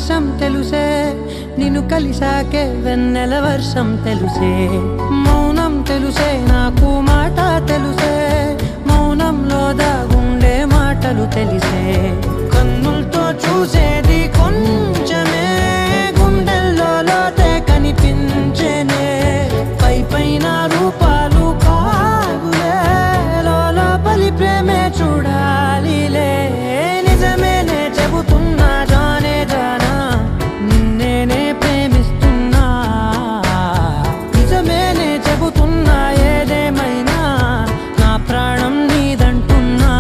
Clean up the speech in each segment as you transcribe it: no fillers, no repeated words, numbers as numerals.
వర్షం తెలుసే నిన్ను కలిసాకే వెన్నెల వర్షం తెలుసే మౌనం తెలుసే నాకు మాట తెలుసే మౌనంలో దాగుండే మాటలు తెలిసే కన్నులతో చూసేది కొంచెమే గుండెల్లో లోతే కనిపించేనే పై పైన రూపాలు కాగులే లోపలి ప్రేమే చూడాలిలే నిజమేనే చెబుతున్నా జానే జానా నిన్నేనే ప్రేమిస్తున్నా నిజమేనే చెబుతున్నా ఏదేమైనా నా ప్రాణం నీదంటున్నా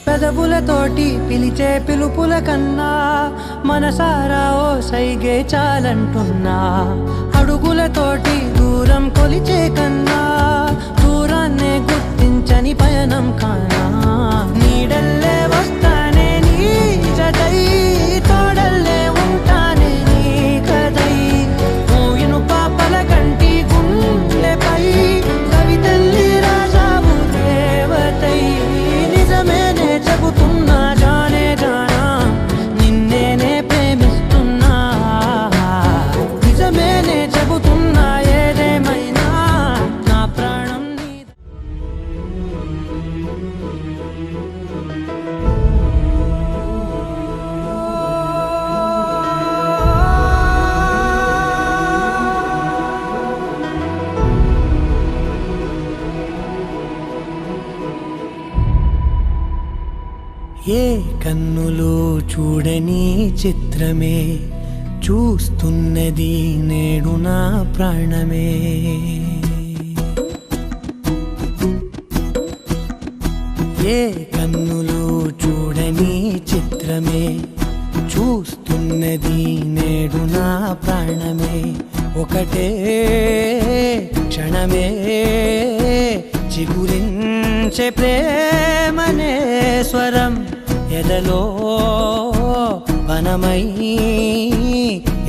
పెదవులతోటి పిలిచే పిలుపుల కన్నా మనసారా ఓ సైగే చాలంటున్నా అడుగులతోటి దూరం కొలిచే కన్నా దూరాన్నే గుర్తించని పయనం కానా నీడల్లే వస్తానే నీ జతై తోడల్లే ఉంటానే నీ కదై మోయిను పాపల కంటి గుండెపై కవితల్లి రాజావు దేవతై నిజమేనే చెబుతున్నా జానే జానా నిన్నేనే ప్రేమిస్తున్నా నిజమేనే చెబుతున్నా ఏదేమైనా నా ప్రాణం ఏ కన్నులు చూడని చిత్రమే చూస్తున్నది నేడు నా ప్రాణమే ఏ కన్నులు చూడని చిత్రమే చూస్తున్నది నేడు నా ప్రాణమే ఒకటే క్షణమే చిగురించే ప్రేమనే స్వరం ఎదలో వనమై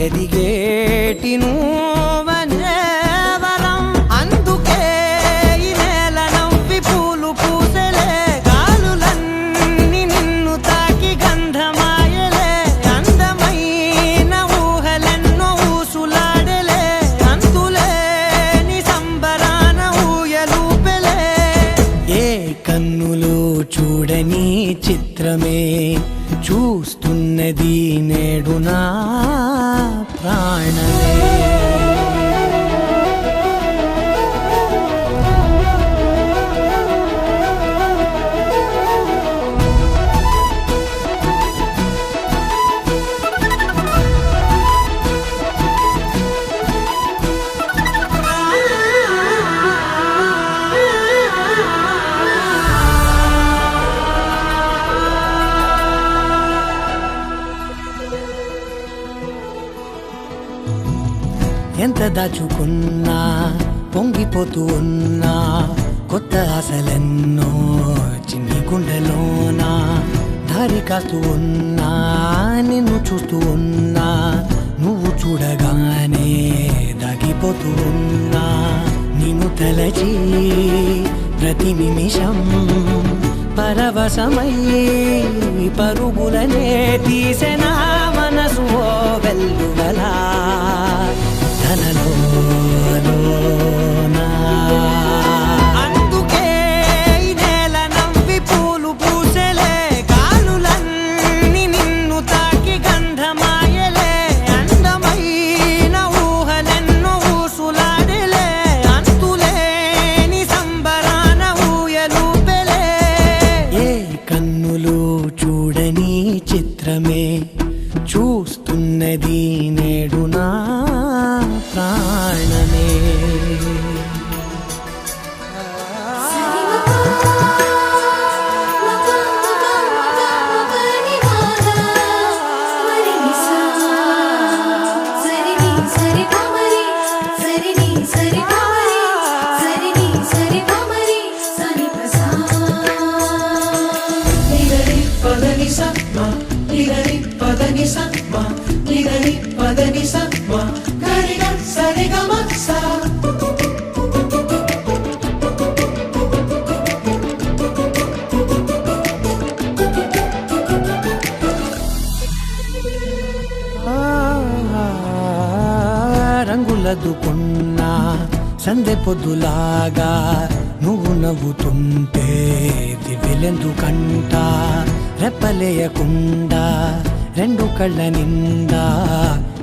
ఎదిగేటి నువ్వనే వరం అందుకే ఈ నేల నవ్వి పూలు పూసలే గాలులన్నీ నిన్ను తాకి గంధమాయలే అందమైన ఊహలెన్నో ఊసులాడలే అంతులేని సంబరాన ఊయలూపెలే ఏ కన్నులు చూడని చిత్రమే చూస్తున్నది నేడు నా ప్రాణమే ఎంత దాచుకున్నా పొంగిపోతూ ఉన్నా కొత్త ఆశలెన్నో చిన్ని గుండెలోనా దారి కాస్తూ ఉన్నా నిన్ను చూస్తూ ఉన్నా నువ్వు చూడగానే దాగిపోతూ ఉన్నా నిన్ను తలచి ప్రతి నిమిషం పరవశమై పరుగులనే తీసెనా మనసు ఓ వెల్లువలా అందుకే ఈ నేల నవ్వి పూలు పూసలే గాలులన్నీ నిన్ను తాకి గంధమాయలే అందమైన ఊహలెన్నో ఊసులాడలే అంతులేని సంబరాన ఊయలూపెలే ఏ కన్నులు చూడని చిత్రమే చూస్తున్నది నేడు నా ప్రాణమే మా నిదని పదని స మా గరిగ సరిగమ స రంగులదుకున్నా సందె పొద్దులాగా నువ్వు నవ్వుతుంటే దివ్యలెందుకంట రెప్పలేయకుండా రెండు కళ్ళ నిండా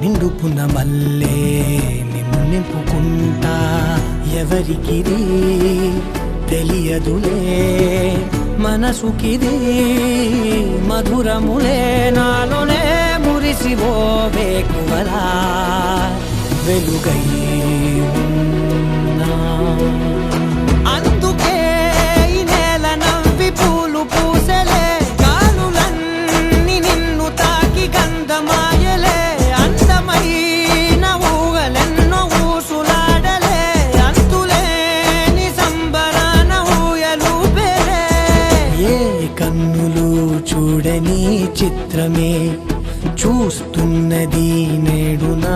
నిండుకున్న మల్లే నిన్ను నింపుకుంటా ఎవరికిది తెలియదులే మనసుకిది మధురములే నాలోనే మురిసివో వేకువలా వెలుగై ఉన్నా. అందుకే ఈ నేల నవ్వి పూలు పూసలే గాలులన్నీ నిన్ను తాకి గంధమాయలే అందమైన ఊగలెన్నో ఊసులాడలే అంతులేని సంబరాన ఊయలూపెలే ఏ కన్నులు చూడని చిత్రమే చూస్తున్నది నేడు నా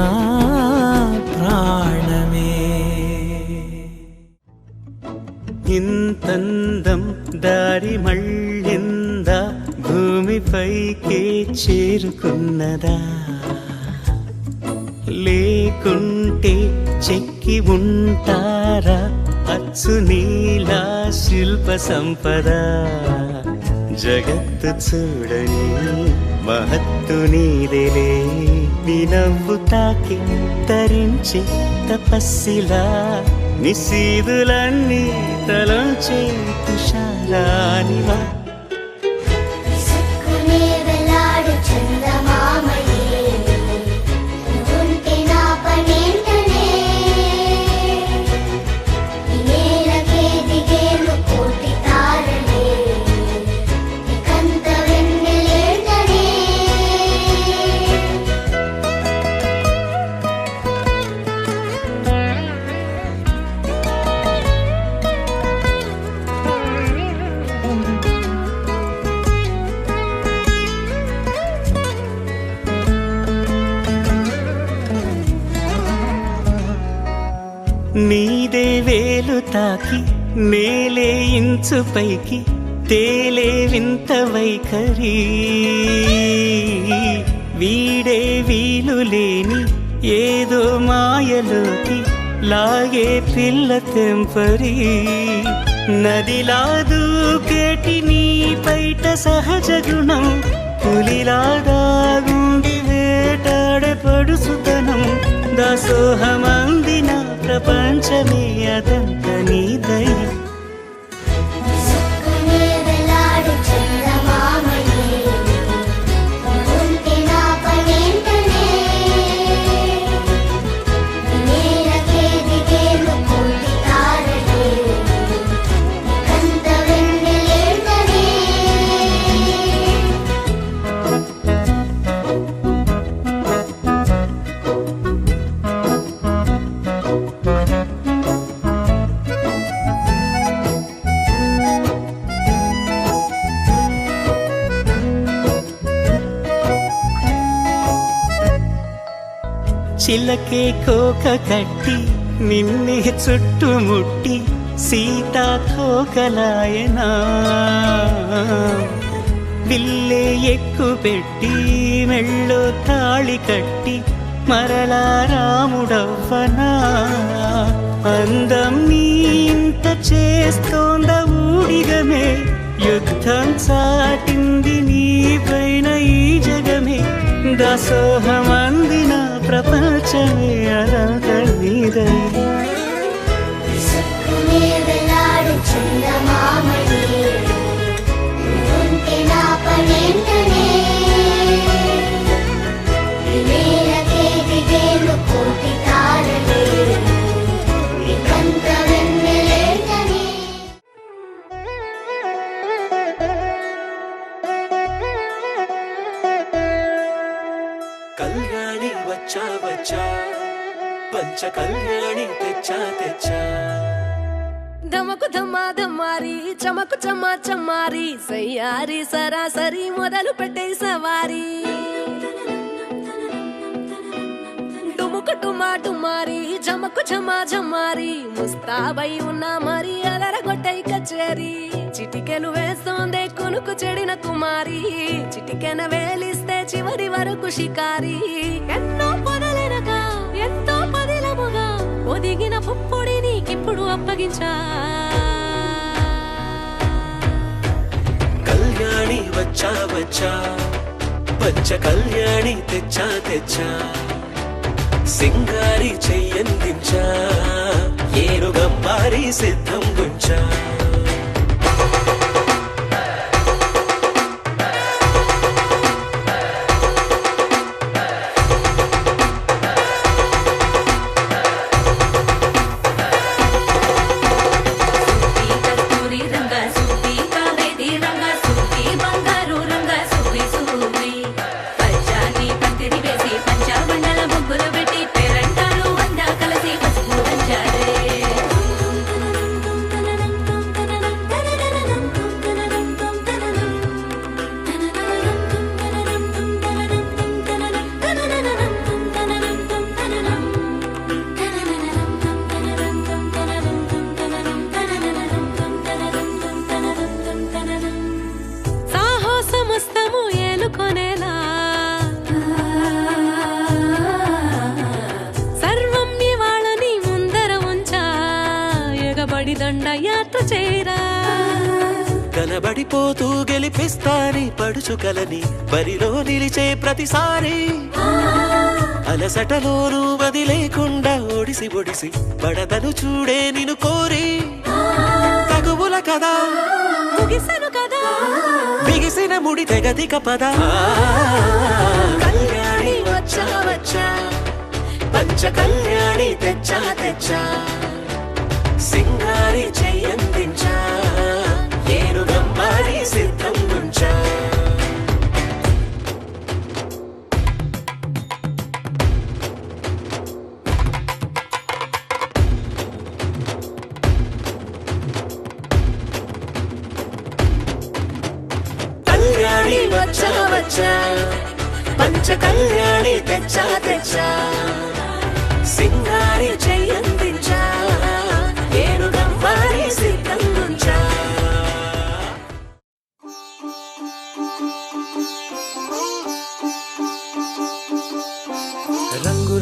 ప్రాణమే. ఇంతందం దారి మళ్ళిందా భూమిపైకే చేరుకున్నదా లేకుంటే చెక్కి ఉంటారా అచ్చు నీలా శిల్ప సంపద జగత్తు చూడని మహత్తు నీదేలే నీ నవ్వు తాకి తరించి తపస్సిలా నిశీదులన్నీ తలంచే తుషారానివా నీదే వేలు తాకి నేలే ఇంచు పైకి తేలే వింత వైఖరి వీడే వీలు లేని ఏదో మాయలోకి లాగే పిల్ల తెంపరి నదిలా దూకేటి నీ పైట సహజ గుణం పులిలాగా గుండి వేటాడే పడుసుతనం దాసోహమందిన ప్రపంచమే అదంత నీ దయ చిలకే కోక కట్టి నిన్నే చుట్టుముట్టి సీతాకోకలాయనా విల్లే ఎక్కు పెట్టి మెళ్ళో తాళి కట్టి మరలా రాముడవ్వనా అందం నీ ఇంత చేస్తోంద ఊడిగమే యుద్ధం చాటింది నీ పైన ఈ జగమే దాసోహమందిన ప్రపంచమే అనంత నీదై కళ్యాణి వచ్చా వచ్చా పంచ కళ్యాణి తెచ్చా తెచ్చా ధమకు ధమ్మా ధమ్మారి చమకు చమ్మా చమ్మారి సయ్యారి సరాసరి మొదలు పెట్టే సవారి టుముకు టుమా టుమారి జమకు జమా జమారి ముస్తాబై ఉన్నా మరి అలరగొట్టై కచేరి చిటికెలు వేస్తోందే కొనుకు చెడిన కుమారి చిటికెన వేలిస్తే చివరి వరకు షికారి ఎన్నో పొదలెనగా ఎంతో పదిలముగా ఒదిగిన పుప్పొడి నీకిప్పుడు అప్పగించా కళ్యాణి వచ్చా వచ్చా పంచ కళ్యాణి తెచ్చా తెచ్చా సింగారి చెయ్యందించా ఏనుగమ్మారి సిద్ధం గుంచా కనబడిపోతూ గెలిపిస్తాని పడుచుకలని బరిలో నిలిచే ప్రతిసారి అలసటలోనూ వదిలేకుండా ఒడిసి ఒడిసి పడదను చూడే నిన్ను కోరి తగువుల కదా ముగిసను కదా బిగిసిన ముడి తెగదిక పద కళ్యాణి వచ్చా వచ్చా పంచ కళ్యాణి తెచ్చా తెచ్చా సింగారి చెయ్యందించా ఏనుగమ్మారి సిద్ధం గుంచా కళ్యాణి వచ్చా వచ్చా పంచ కళ్యాణి తెచ్చా తెచ్చా సింగారి చెయ్యందించా ఏనుగమ్మారి సిద్ధం గుంచా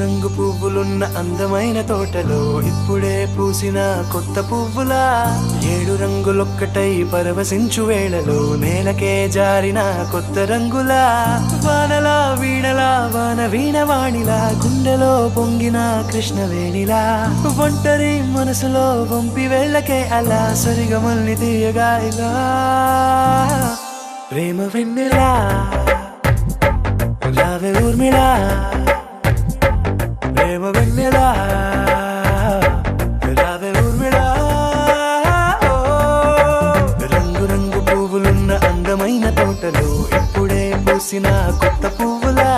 రంగు పువ్వులున్న అందమైన తోటలో ఇప్పుడే పూసిన కొత్త పువ్వులా 7 రంగులొక్కటై పరవశించు వేళలో నేలకే జారిన కొత్త రంగులా వానలా వీణలా వాన వీణవాణిలా గుండెలో పొంగిన కృష్ణవేణిలా ఒంటరి మనసులో వంపి వెళ్ళకే అలా సరిగమల్ని తీయగా ఇలా ప్రేమ వెన్నెలా రావే ఊర్మిళా ప్రేమ వెన్నెలా రావే ఊర్మిళా రంగు రంగు పువ్వులున్న అందమైన తోటలో ఇప్పుడే పూసిన కొత్త పువ్వులా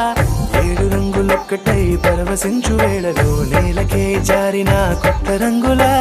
7 రంగులొక్కటై పరవశించు వేళలో నేలకే జారిన కొత్త రంగులా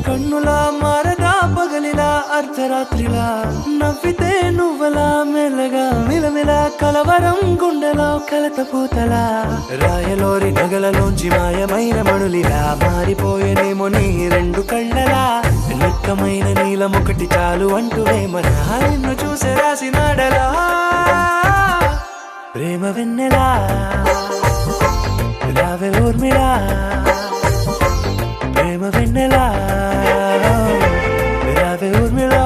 కన్నులా మారదా పగలిలా అర్ధరాత్రిలా నవ్వితే నువ్వలా మెల్లగా మిలమిలా కలవరం గుండెలో కలత పూతలా రాయలోరి నగలలోంచి మాయమైన మణులిలా మారిపోయేనేమో నీ 2 కళ్ళలా నిక్కమైన నీలమొకటి చాలు అంటూ వేమన నిన్ను చూసే రాసినాడలా ప్రేమ వెన్నెలా రావే ఊర్మిళా ప్రేమ వెన్నెలా రావే ఊర్మిళా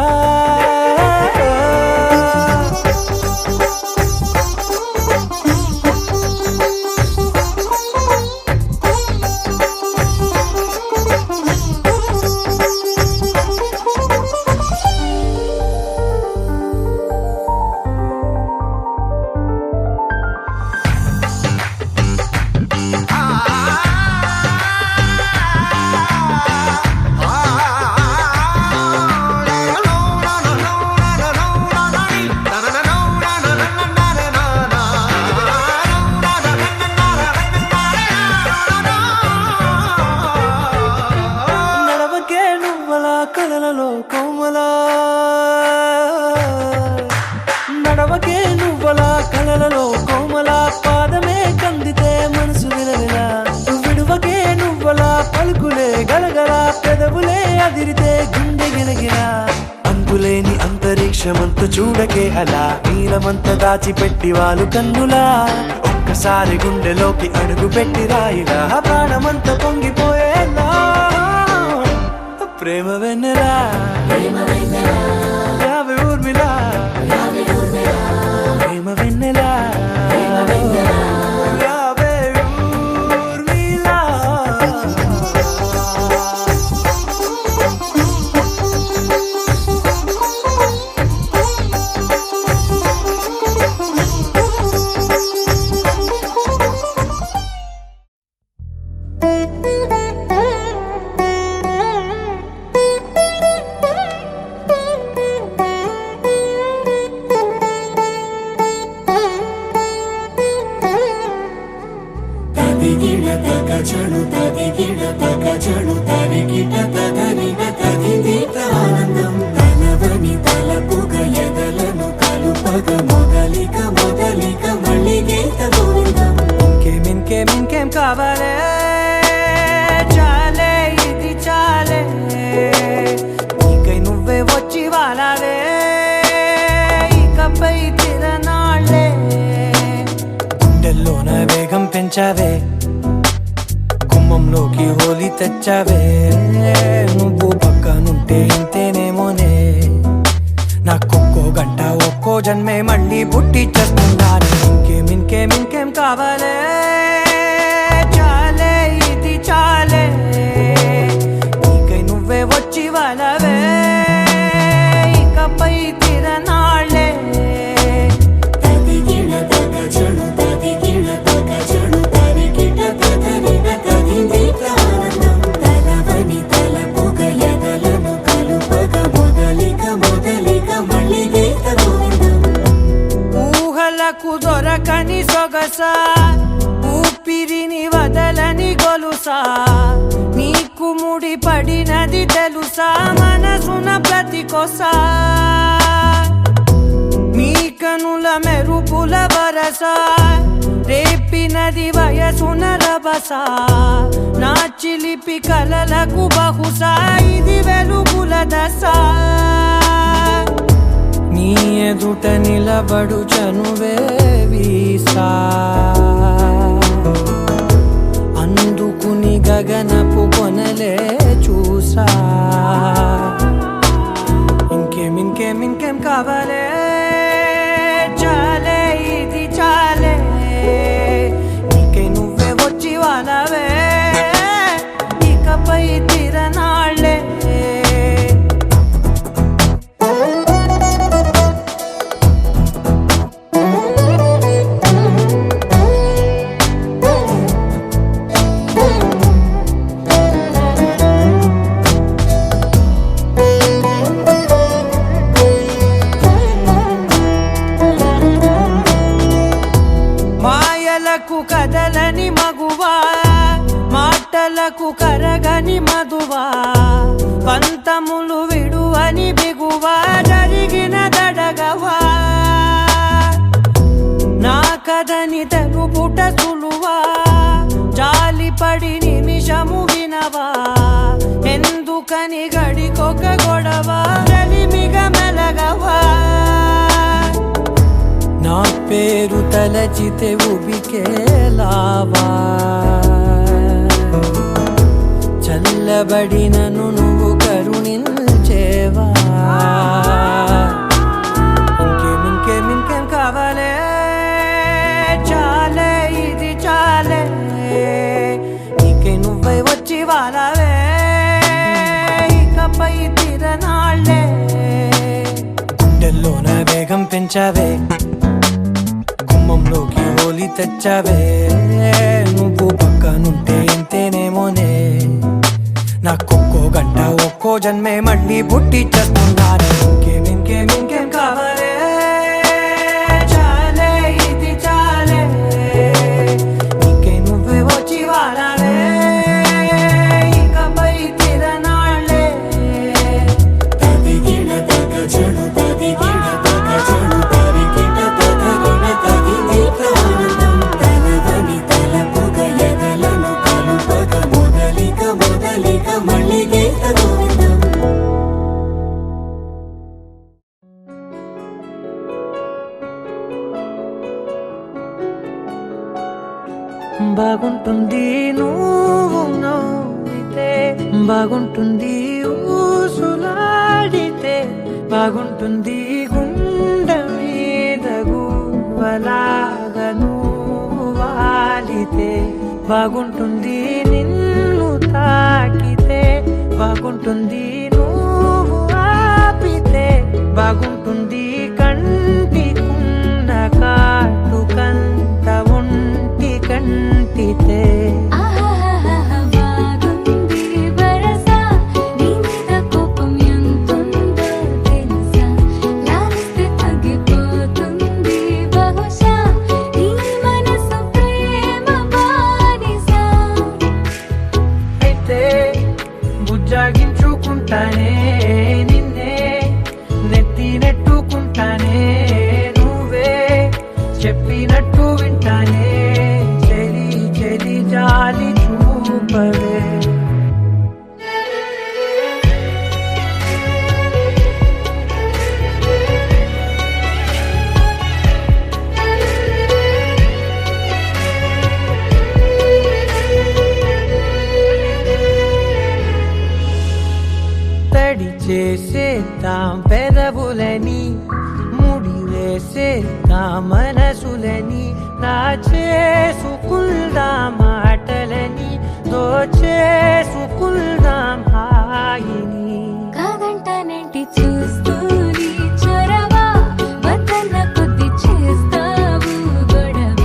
కలలలో కోమలా నడవకే నువ్వలా కలలలో కోమలా పాదమే కందితే మనసు విలవిలా విడువకే నువ్వలా పలుకులే గలగల పెదవులే అదిరితే గుండె గిలగిలా అంతులేని అంతరిక్షమంత చూడకే అలా నీలమంత దాచిపెట్టి వాళ్ళు కన్నులా ఒక్కసారి గుండెలోకి అడుగు పెట్టి రాయిలా ప్రాణమంత పొంగిపోయేలా ప్రేమ వెన్నెలా యావే ఊర్మిళ ప్రేమ వెన్నెలా యావే ఊర్మిళ తదిగిడ తగజడు తదిగిడ తగజడు తరిగిట తదరిన తదిదీత ఆనందం తలవని తలపుగ ఎదలను కలుపగ మొదలిక మొదలిక మళ్ళీ గీత గోవిందం ఇంకేం కావాలే చాలే ఇది చాలే నీకై నువ్వే వచ్చి వాలావే ఇకపై తిరనాళ్ళే గుండెల్లోన వేగం పెంచావే గుమ్మంలోకి హోలీ తెచ్చావే నువ్వు పక్కనుంటే ఇంతేనేమోనే నాకొక్కో గంట ఒక్కో జన్మే మళ్ళీ పుట్టి చేస్తున్నాను ఇంకేం కావాలే చాలే ఇది చాలే నీకై నువ్వే వచ్చి వాళ్ళవే ఇకపై తిరనాళ్ళే తదిగిడ తగజడు తదిగిడ తగజడు తరిగిట తదరిన తదిదీత ఆనందం తలవని తలపుగ ఎదలను కలుపగ మొదలిక మొదలిక మళ్ళీ గీత గోవిందం ఊహలకు దొరకని సొగసా ఊపిరిని వదలని గొలుసా నీకు ముడి పడినది తెలుసా మనసున ప్రతి కొసా నీ కనుల మెరుపుల వరస రేపినది వయసున రభస నా చిలిపి కలలకు బహుశా ఇది వెలుగుల దశ నీ ఎదుట నిలబడు చనువే వీసా అందుకుని గగనపు కొనలే చూసా ఇంకేం కావాలే చాలే ఇది చాలే నీకై నువ్వే వచ్చి వాళ్ళవే ఇకపై తిరనాళ్ళే మాయలకు కదలని మగువా మాటలకు కరగని మధువా పంతములు విడువని బిగువా జరిగిన దడగవా నా కథని తెలుపుట సులువా జాలిపడి నిమిషము వినవా ఎందుకని గడికొక గొడవ రలిమిగ మెలగవా నా పేరు తలచితే ఉబికేలావా చల్లబడినను నువ్వు కరుణించేవా ఇంకేం కావాలే చాలే ఇది చాలే నీకై నువ్వై వచ్చి వాళ్ళవే ఇకపై తిరనాళ్ళే గుండెల్లోన వేగం పెంచావే గుమ్మంలోకి హోలీ తెచ్చావే నువ్వు పక్కనుంటే ఇంతేనేమోనే నాకొక్కో గంట ఒక్కో జన్మే మళ్ళీ పుట్టి చేస్తున్నాను ఇంకేం కావాలే చాలే ఇది చాలే నీకై నువ్వే వచ్చి వాళ్ళవే ఇకపై తిరనాళ్ళే బాగుంటుంది ఊసులాడితే బాగుంటుంది గుండె మీద గువ్వలాగా నువ్వు వాలితే బాగుంటుంది నిన్ను తాకితే బాగుంటుంది నువ్వు ఆపితే బాగుంటుంది కంటికున్న కాటుకంత ఒంటి కంటితే బుజ్జాగించుకుంటానే నిన్నే నెత్తి నెట్టుకుంటానే నువ్వే చెప్పినట్టు వింటానే చెలి చెలి జాలి చూపవే తడి చేసేద్దాం పెదవులని ముడి వేసేద్దాం మనసులని నా చేసుకుందాం మాటలని దోచేసుకుందాం హాయిని కాదంటానేంటి చూస్తూని చొరవా వద్దన్న కొద్ది చేస్తావు గొడవ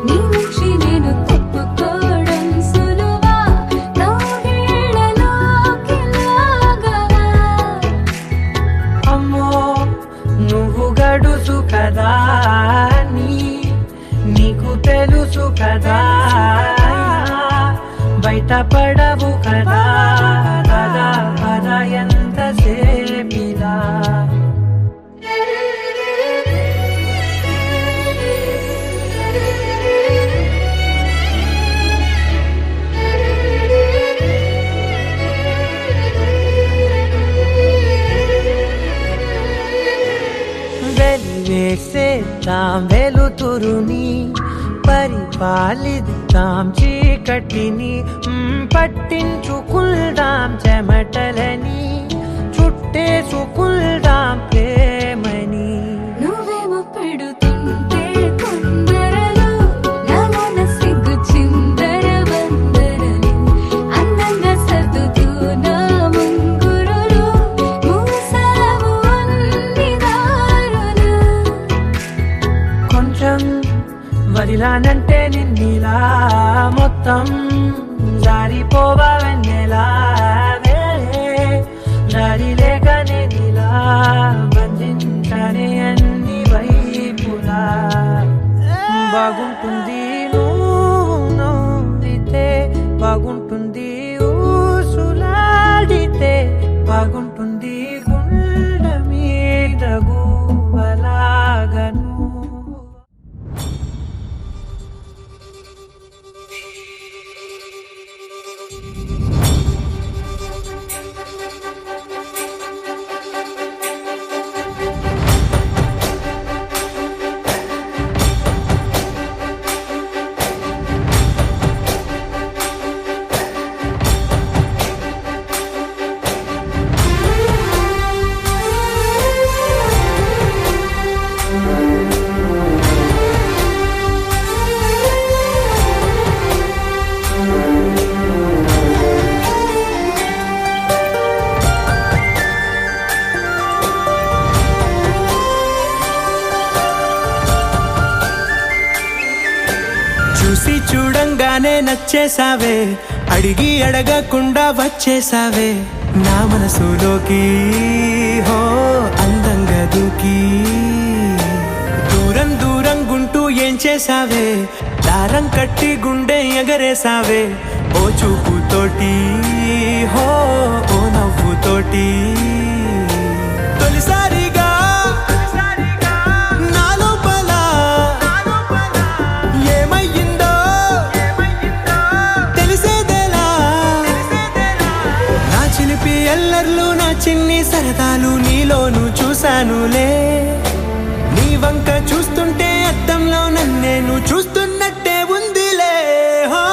నీ నుంచి నేను తప్పుకోవడం సులువా నవ్వేళ్ళలోకి లాగవా అమ్మో నువ్వు గడుసు కదా నీకు తెలుసు కదా బయట పడవు కదా కదా కదా ఎంతసేపిలా వెలివేసేద్దాం వెలుతురుని పరిపాలిద్దాం చీకటిని పట్టించుకుందాం చెమటలని చుట్టేసుకుందాం ప్రేమని నువ్వేమో పెడుతుంటే కొందరలు నాలోన సిగ్గు చిందర వందరలు అందంగా సర్దుతూ నా ముంగురులు మూసావు అన్ని దారులు కొంచెం వదిలానంటే నిన్నిలా మొత్తం జారిపోవా వెన్నెలా దారి లేక నేనిలా బంధించని అన్ని వైపులా బాగుంటుంది నువ్వు నవ్వితే బాగుంటుంది ఊసులాడితే బాగుంటుంది గుండె మీద గువ్వలాగా నువ్వు చూసి చూడంగానే నచ్చేసావే అడిగి అడగకుండా వచ్చేసావే నా మనసులోకి హో అందంగా దూకి దూరం దూరం గుంటూ ఏం చేసావే దారం కట్టి గుండె ఎగరేసావే ఓ చూపుతోటి హో ఓ నవ్వుతోటి తొలిసారిగా నా లోపల ఏమయ్యిందో తెలిసేదేలా నా చిలిపి ఎల్లర్లు నా చిన్ని సరదాలు నీలోను చూశానులే నీ వంక చూస్తుంటే అద్దంలో నన్నేను చూస్తున్నట్టే ఉందిలే హో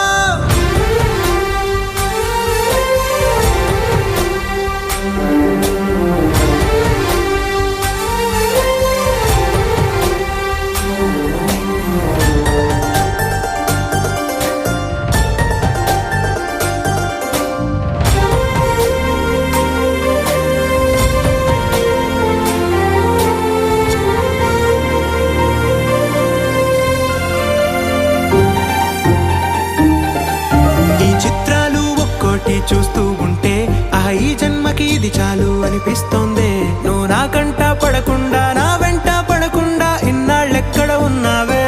చూస్తూ ఉంటే ఈ జన్మకి ఇది చాలు అనిపిస్తోందే. నువ్వు నాకంట పడకుండా నా వెంట పడకుండా ఇన్నాళ్ళెక్కడ ఉన్నావే.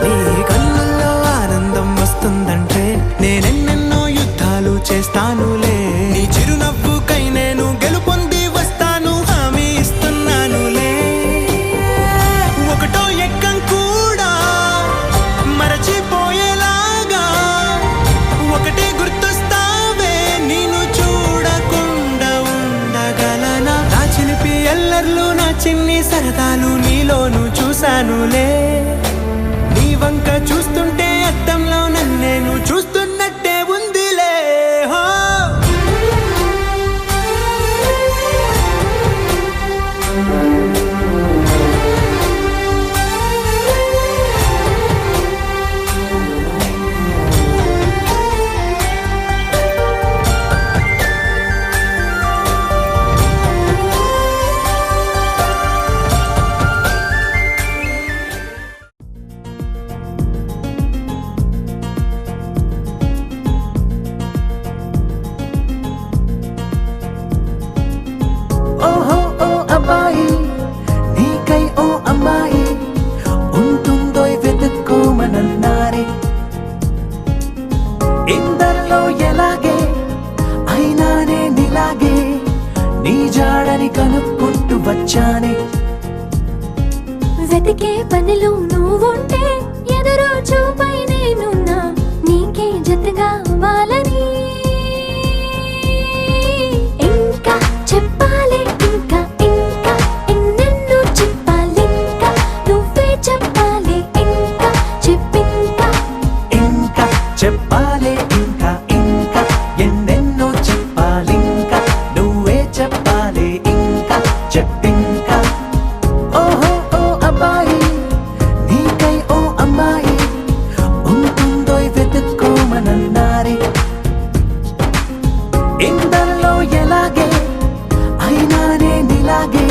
నీ కళ్ళల్లో ఆనందం వస్తుందంటే నేనెన్నెన్నో యుద్ధాలు చేస్తానులే. నీ చిరునవ్వుకై నేను గెలుపొంది వస్తాను హామీ ఇస్తున్నానులే. ఒకటో ఎక్కం కూడా మరచిపోయేలాగా ఒకటే గుర్తొస్తావే. నేను చూడకుండా ఉండగలనా. నా చిలిపి ఎల్లర్లు నా చిన్ని సరదాలు నీలోను చూశానులే. నీ వంక చూస్తుంటే అద్దంలో నన్నేను చూస్తున్నట్టే ఉందిలే. హో ఓహో ఓ అబ్బాయి నీకై ఓ అమ్మాయి ఉంటుందో వెతుక్కోమనన్నారే. ఇందరిలో ఎలాగే అయినానే నీలాగే నీ జాడని కనుక్కుంటూ వచ్చానే. వెతికే పనిలో నువ్వుంటే ఎదురు చూపై నేనున్నా నీకే జతగా అవ్వాలని. ఇంకా చెప్పాలి ఇంకా ఇంకా ఎన్నెన్నో చెప్పాలి ఇంకా నువ్వే చెప్పాలి ఇంకా చెప్పింకా. ఇంకా చెప్పాలి ఇంకా ఇంకా ఎన్నెన్నో చెప్పాలి ఇంకా నువ్వే చెప్పాలి ఇంకా చెప్పింకా. ఓహో ఓ అబ్బాయి నీకై ఓ అమ్మాయి ఉంటుందో వెతుక్కోమనన్నారే. ఇందరిలో ఎలాగే అయినానే నీలాగే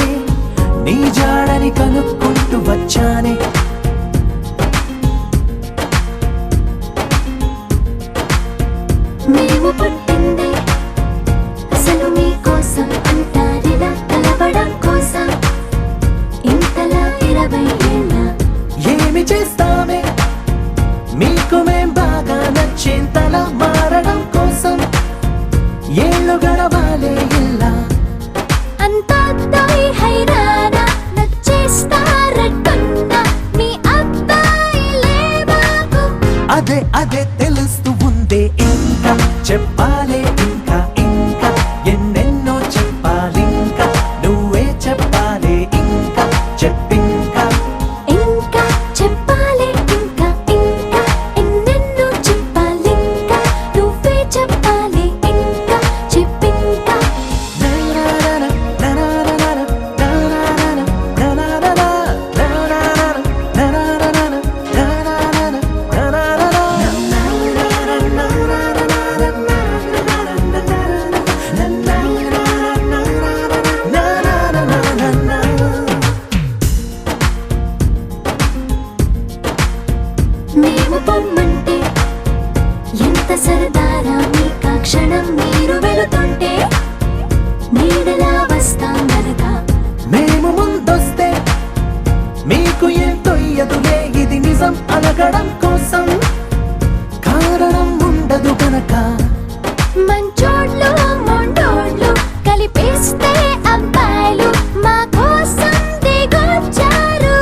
నీ జాడని కనుక్కుంటూ వచ్చానే. మేము పుట్టిందే అసలు మీకోసం అంటారిలా కలవడం కోసం. ఇంతలా 20 ఏళ్ళ ఏమి చేస్తామే మీకు మేం బాగా నచ్చేంతలా మారడం కోసం. ఏళ్ళు గడవాలే ఇలా అంతా అబ్బాయి హైరానా నచ్చేస్తారట్టున్నా మీ అబ్బాయిలే మాకు. అదే అదే తెలుస్తూ ఉందే. ఇంకా చెప్పాలి ఇంకా ఇంకా ఎన్నెన్నో చెప్పాలి ఇంకా నువ్వే చెప్పాలి ఇంకా చెప్పింకా. ఇంకా చెప్పాలి ఇంకా ఇంకా ఎన్నెన్నో చెప్పాలి ఇంకా నువ్వే చెప్పాలి ఇంకా చెప్పింకా. మేము పొమ్మంటే ఎంత సరదారా మీకా క్షణం మీరు వెళుతుంటే నీడలా వస్తాం గనక. మేము ముందొస్తే మీకు ఏం తొయ్యదులే. ఇది నిజం అలగడం కోసం కారణం ఉండదు గనక. మంచోళ్ళు మొండోళ్ళు కలిపేస్తే అబ్బాయిలు మా కోసం దిగొచ్చారు.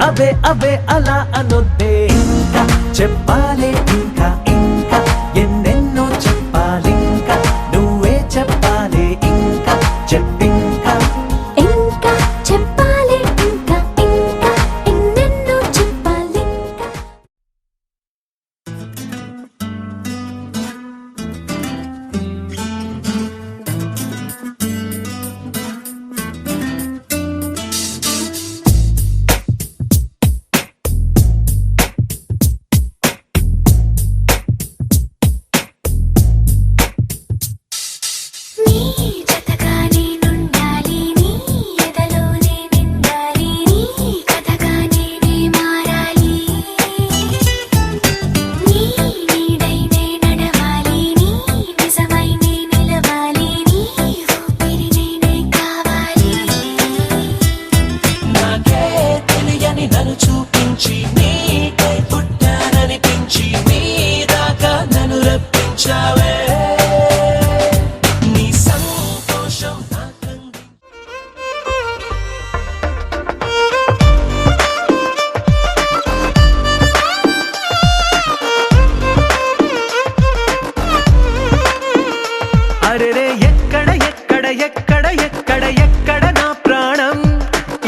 అవే అవే అలా అనొద్దే. ఇంకా చెప్పాలి ఇంకా ఇంకా ఎన్నెన్నో చెప్పాలి ఇంకా నువ్వే చెప్పాలి ఇంకా చెప్పింకా. ఇంకా చెప్పాలి ఇంకా ఇంకా ఎన్నెన్నో చెప్పాలి ఇంకా. అరెరే ఎక్కడ ఎక్కడ ఎక్కడ ఎక్కడ ఎక్కడ నా ప్రాణం,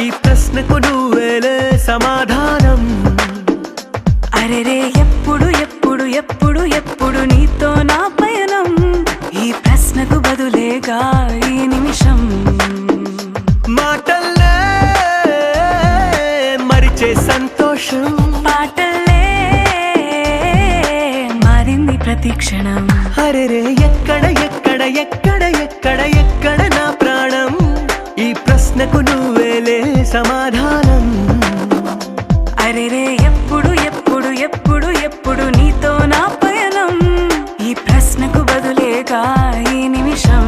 ఈ ప్రశ్నకు నువ్వేలే సమాధానం. అరెరే ఎప్పుడు ఎప్పుడు ఎప్పుడు ఎప్పుడు నీతో నా పయనం, ఈ ప్రశ్నకు బదులేగా ఈ నిమిషం. మాటల్లే మరిచే సంతోషం, పాటలే మారింది ప్రతి క్షణం. అరెరే ఎక్కడ ఎక్కడ ఎక్కడ ఎక్కడ ఎక్కడ నా ప్రాణం, ఈ ప్రశ్నకు నువ్వేలే సమాధానం. అరెరే ఎప్పుడు ఎప్పుడు ఎప్పుడు ఎప్పుడు నీతో నా పయనం, ఈ ప్రశ్నకు బదులేగా ఈ నిమిషం.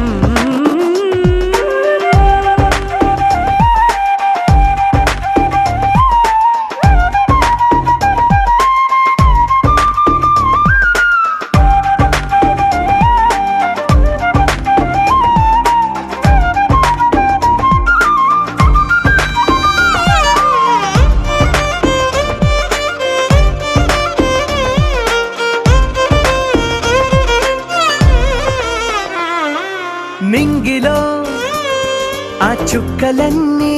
నింగిలో ఆ చుక్కలన్నీ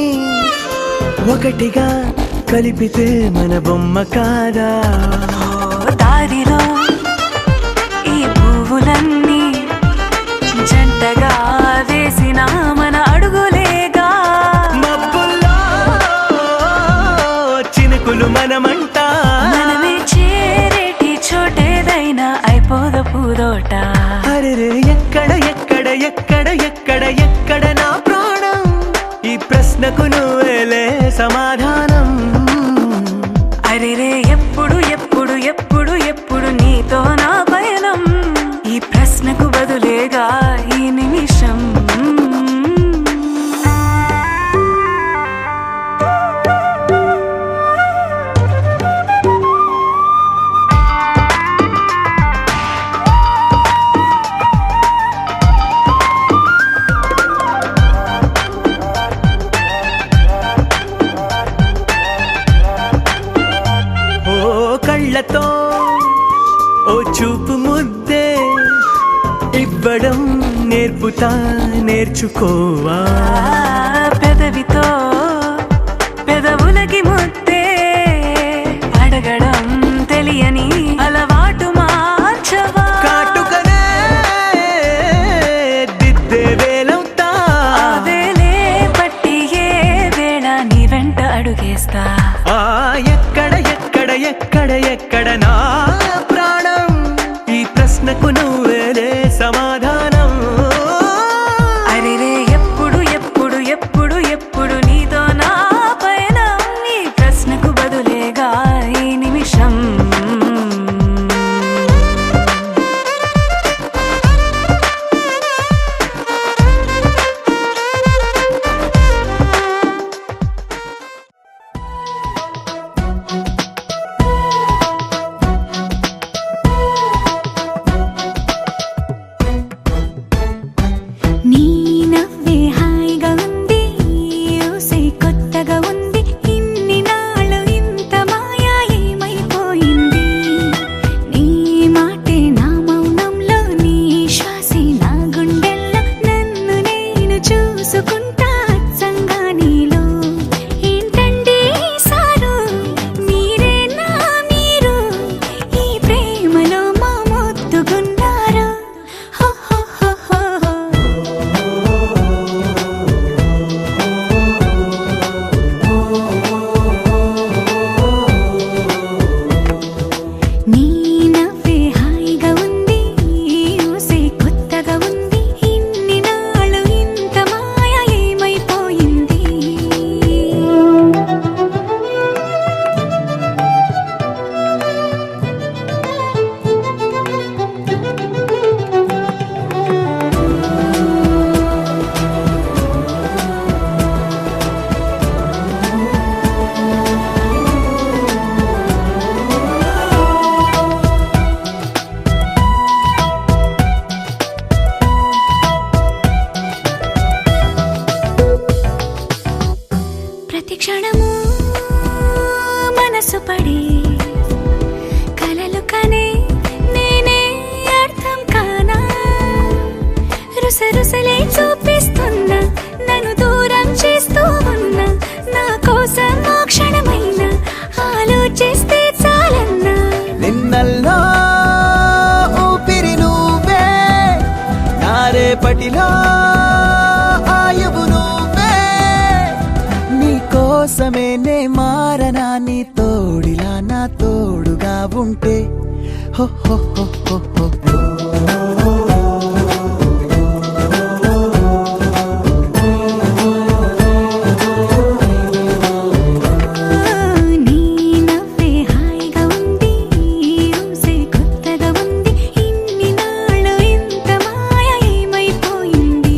ఒకటిగా కలిపితే మన బొమ్మ కాదా. దారిలో ఈ పువ్వులన్నీ జంటగా వేసిన మన అడుగులేగా. మబ్బుల్లో చినుకులు మనమంట, మనమే చేరేటి చోటేదైనా అయిపోదు పూదోట. అరెరే ఎక్కడ ఎక్కడ ఎక్కడ ఎక్కడ ఎక్కడ నా ప్రాణం, ఈ ప్రశ్నకు నువ్వేలే సమాధానం. అరెరే ఎప్పుడు ఎప్పుడు ఎప్పుడు ఎప్పుడు నీతో నా పయనం, ఈ ప్రశ్నకు బదులేగా ఈ నిమిషం. కళ్ళతో ఓ చూపు ముద్దే ఇవ్వడం నేర్పుతా, నేర్చుకోవా. పెదవితో పెదవులకి ముద్దే అడగడం తెలియని అలవాటు మార్చవా. కాటుకనే దిద్దే వేలవుతా, వేలే పట్టి ఏ వేళ నీ వెంట అడుగేస్తా. ఎక్కడ ఎక్కడ ఎక్కడ ఎక్కడ నా ప్రాణం, ఈ ప్రశ్నకు నువ్వేలే సమాధానం. అరెరే ఎప్పుడు ఎప్పుడు రుసరుసలే చూపిస్తున్నా నన్ను దూరం చేస్తూ ఉన్నా నా కోసం ఓ క్షణమైన ఆలోచిస్తే చాలన్నా నిన్నల్లో ఊపిరి నువ్వే నా రేపటిలో ఆయువు నువ్వే నీ కోసమే నే మారనా నీ తోడిలా నా తోడుగా ఉంటే హో హో హో హో హో నీ నవ్వే హాయిగా ఉంది ఊసే కొత్తగా ఉంది ఇన్ని నాళ్ళు ఇంత మాయ ఏమైపోయింది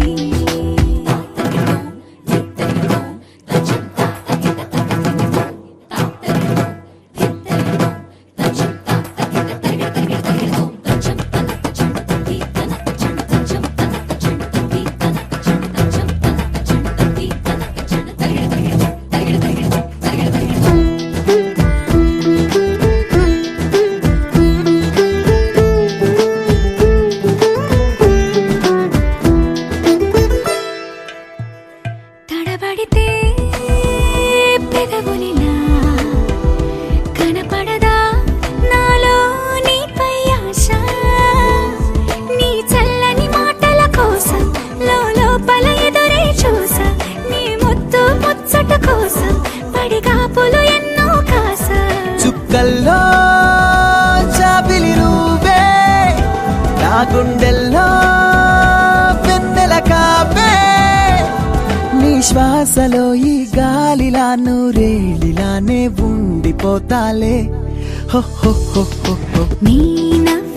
తడబడితే పెదవులిలా కనపడదా నాలో నీపై ఆశ నీ చల్లని మాటల కోసం లోపల ఎదురే చూసా నీ ముద్దు ముచ్చట కోసం పడిగాపులు ఎన్నో కాసా చుక్కల్లో చాపిలి నువ్వే నా గుండెల్లో వెన్నెల కాపే నీ శ్వాసలో ఈ గాలిలా నూరేలిలానే ఉండిపోతాలే హో హో హో హో హో నీ నవ్వు